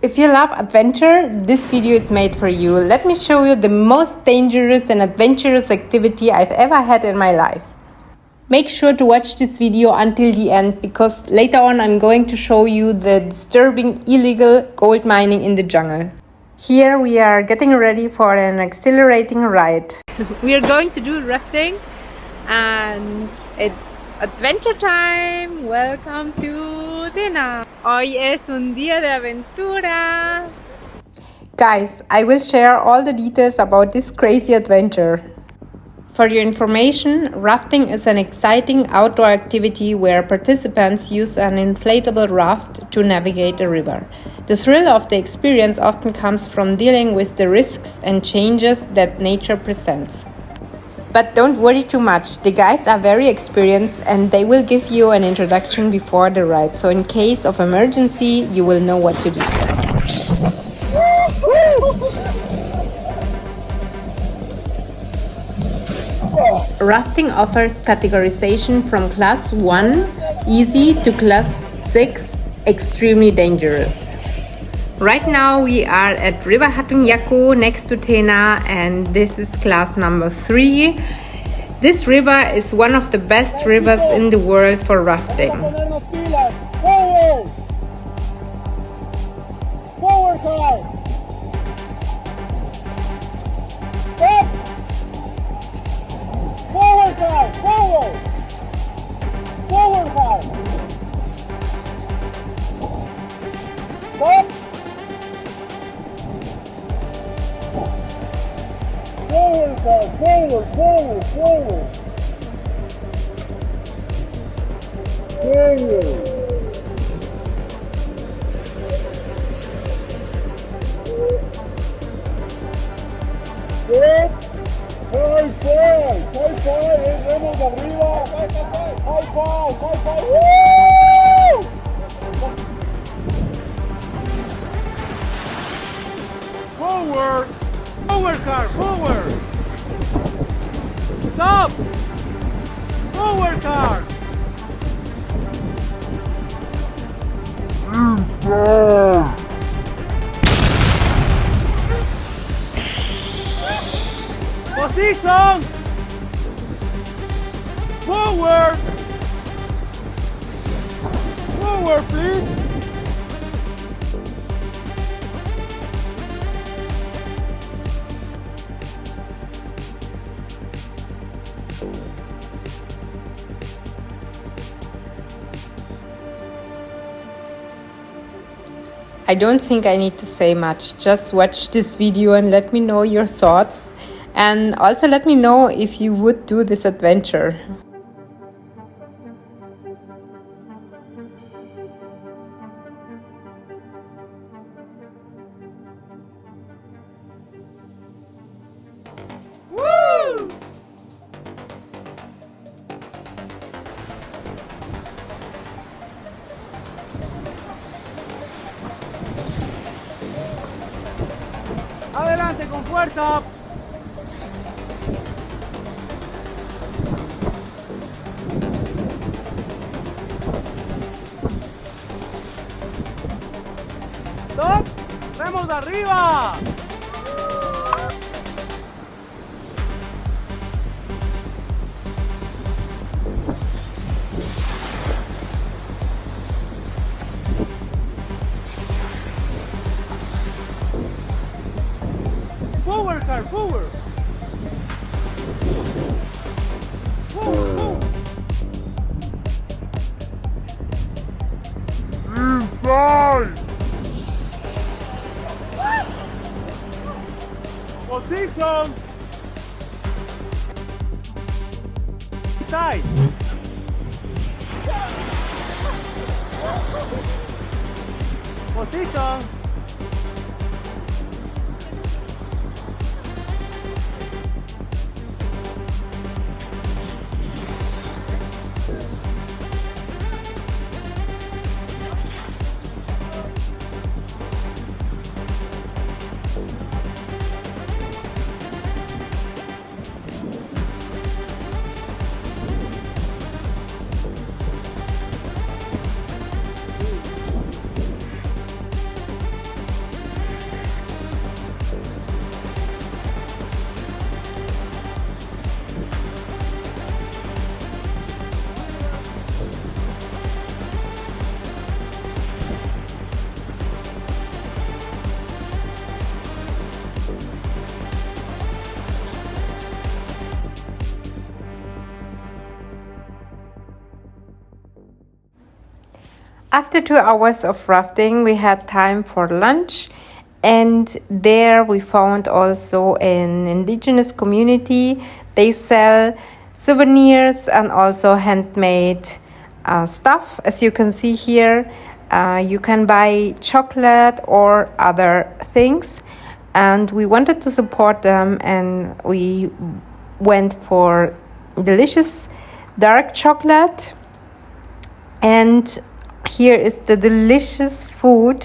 If you love adventure, this video is made for you. Let me show you the most dangerous and adventurous activity I've ever had in my life. Make sure to watch this video until the end, because later on I'm going to show you the disturbing illegal gold mining in the jungle. Here we are getting ready for an exhilarating ride. We are going to do rafting and it's adventure time. Welcome to Tena. Hoy es un día de aventura. Guys, I will share all the details about this crazy adventure. For your information, rafting is an exciting outdoor activity where participants use an inflatable raft to navigate a river. The thrill of the experience often comes from dealing with the risks and changes that nature presents. But don't worry too much, the guides are very experienced and they will give you an introduction before the ride, so in case of emergency, you will know what to do. Rafting offers categorization from class 1, easy, to class 6, extremely dangerous. Right now we are at River Hatunyaku next to Tena, and this is class number 3. This river is one of the best rivers in the world for rafting. Forward side. Stop. Forward side. Forward. Forward side. Stop. Forward side. Forward. Forward. Forward. Forward. Good. High five. High five. Vamos arriba. High five. High five. Woo! Forward. Forward car. Forward. Stop. Forward car. Inside. Position! Forward! Forward, please! I don't think I need to say much. Just watch this video and let me know your thoughts. And also let me know if you would do this adventure. Woo! Adelante con fuerza. Stop. Remos arriba. Forward car, forward. Forward. Inside. Position. Side. Position. After 2 hours of rafting, we had time for lunch, and there we found also an indigenous community. They sell souvenirs and also handmade stuff. As you can see here, you can buy chocolate or other things, and we wanted to support them, and we went for delicious dark chocolate. And here is the delicious food,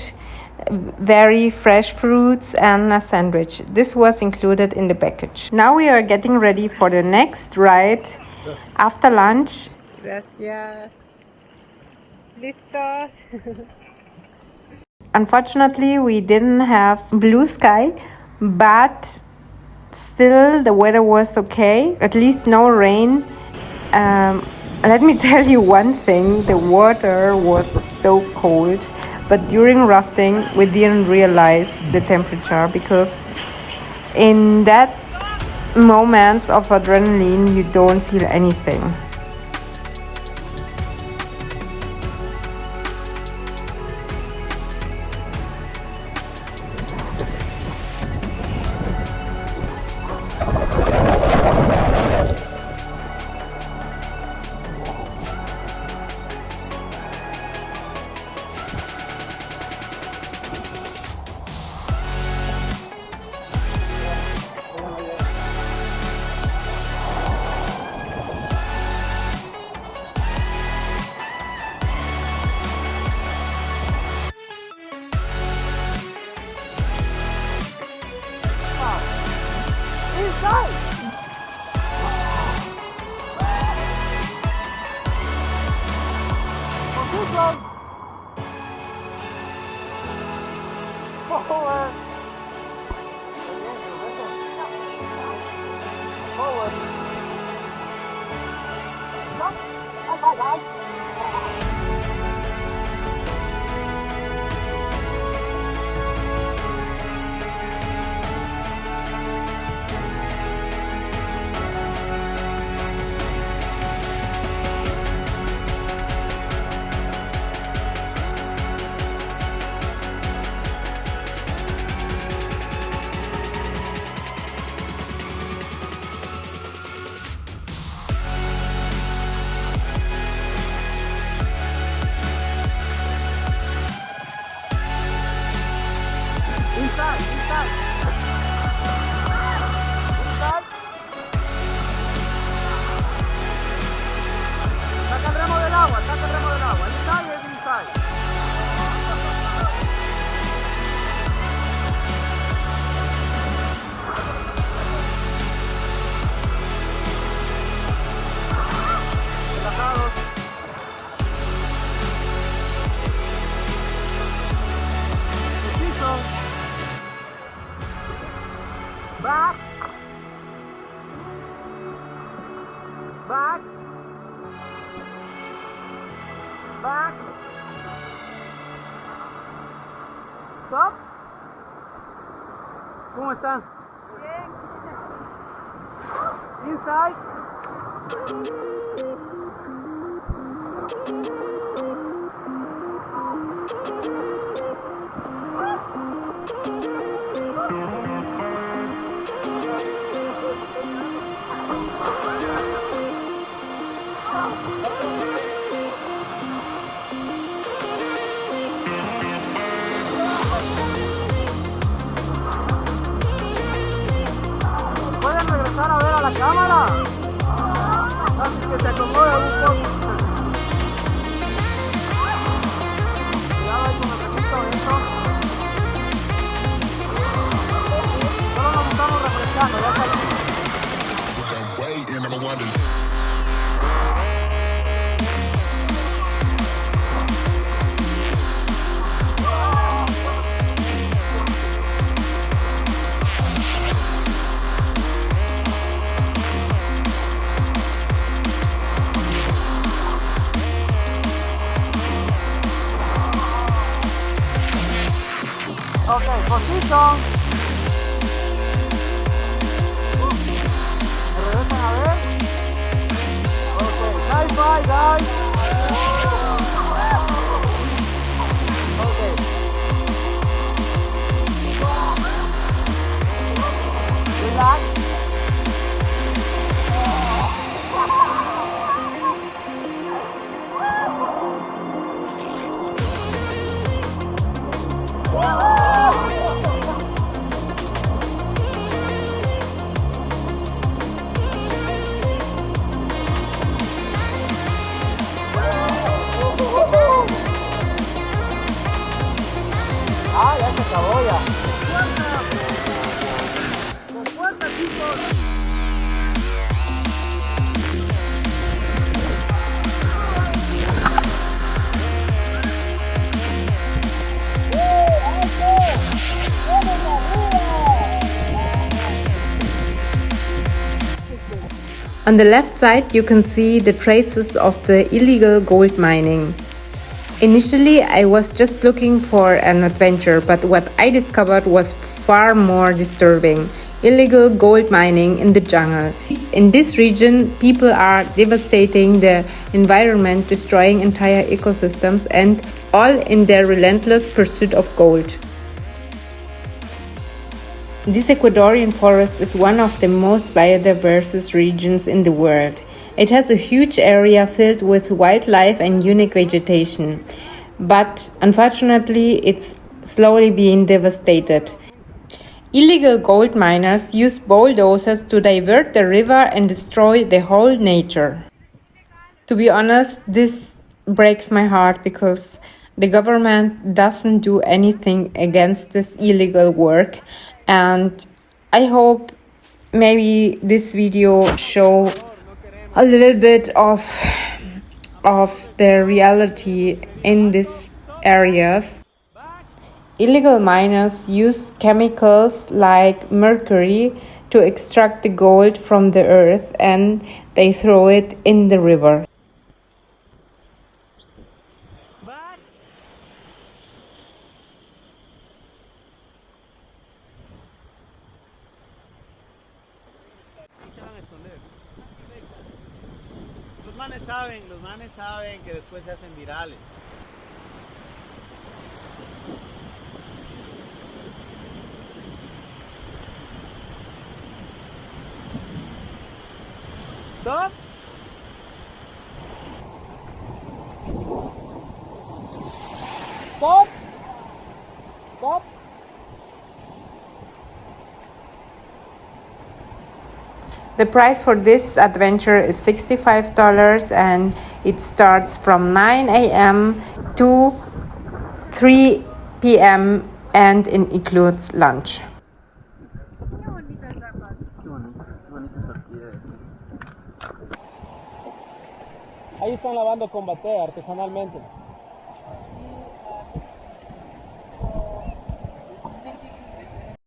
very fresh fruits and a sandwich. This was included in the package. Now we are getting ready for the next ride after lunch. Gracias. Listos. Unfortunately, we didn't have blue sky, but still the weather was okay, at least no rain. Let me tell you one thing, the water was so cold, but during rafting we didn't realize the temperature, because in that moments of adrenaline you don't feel anything. Back. Back. Back. Stop. ¿Cómo están? Bien. Inside. ¿Pueden regresar a ver a la cámara? Así que te acomoda un poco. Cuidado ahí con el recinto de esto. Solo nos estamos refrescando, ya está. Ok, position. ¿Me regresan a ver? Ok, high five, guys. Ah, ya se acabó ya. Con fuerza, chicos. On the left side, you can see the traces of the illegal gold mining. Initially, I was just looking for an adventure, but what I discovered was far more disturbing. Illegal gold mining in the jungle. In this region, people are devastating the environment, destroying entire ecosystems, and all in their relentless pursuit of gold. This Ecuadorian forest is one of the most biodiverse regions in the world. It has a huge area filled with wildlife and unique vegetation, but unfortunately it's slowly being devastated. Illegal gold miners use bulldozers to divert the river and destroy the whole nature. To be honest, this breaks my heart because the government doesn't do anything against this illegal work, and I hope maybe this video show a little bit of the reality in these areas. Illegal miners use chemicals like mercury to extract the gold from the earth, and they throw it in the river. Los manes saben que después se hacen virales. Stop. Stop. Stop. The price for this adventure is $65 and it starts from 9 a.m. to 3 p.m. and it includes lunch. Ahí están lavando combate artesanalmente.